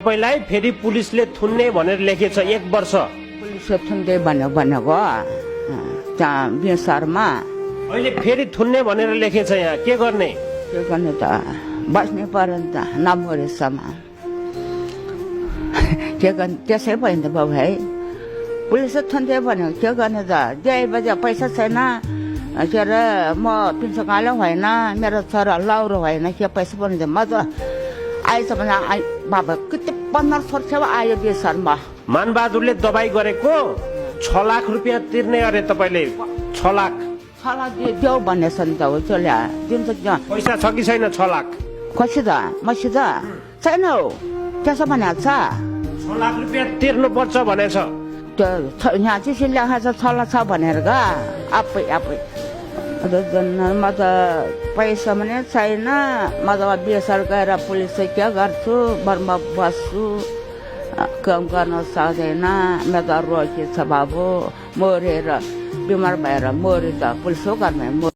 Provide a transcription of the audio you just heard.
पहिल्यै फेरि पुलिसले थुन्ने भनेर लेखेछ 1 वर्ष। पुलिसले थुन्दै भनेको त्यहाँ बेसारमा अहिले फेरि थुन्ने भनेर लेखेछ। यहाँ के गर्ने? के गर्ने त बस्नै पर्यो नि त नमरेसम्म। के गर्ने त्यसै भयो नि त बाबु है। पुलिसले थुन्दै भनेको के गर्ने त? त्यही बजे पैसा छैन के अरे म पिन्सकाले होइन मेरो छोरा लाउरो होइन के पैसा पनि म त आएछ भने बाबा कति 15 वर्ष आयो बेसारमा। मानबहादुरले दबाई गरेको 6 लाख रुपियाँ तिर्ने अरे तपाईँले। 6 लाख देऊ भनेछ नि त हो चोल्या दिन्छ पैसा छ कि छैन? 6 लाख खसी त मसित छैन हौ त्यसो भनेको छ। 6 लाख रुपियाँ तिर्नु पर्छ भनेछ। त्यो यहाँ चाहिँ लेखाएको छ 6 लाख छ भनेर गा आफै म त पैसा पनि छैन। म त बेसर गएर पुलिस के गर्छु बर्मा बस्छु काम गर्न सक्दैन। मेरो त रोगी छ बाबु मरेर बिमार भएर मरे त पुलिस हो गर्ने।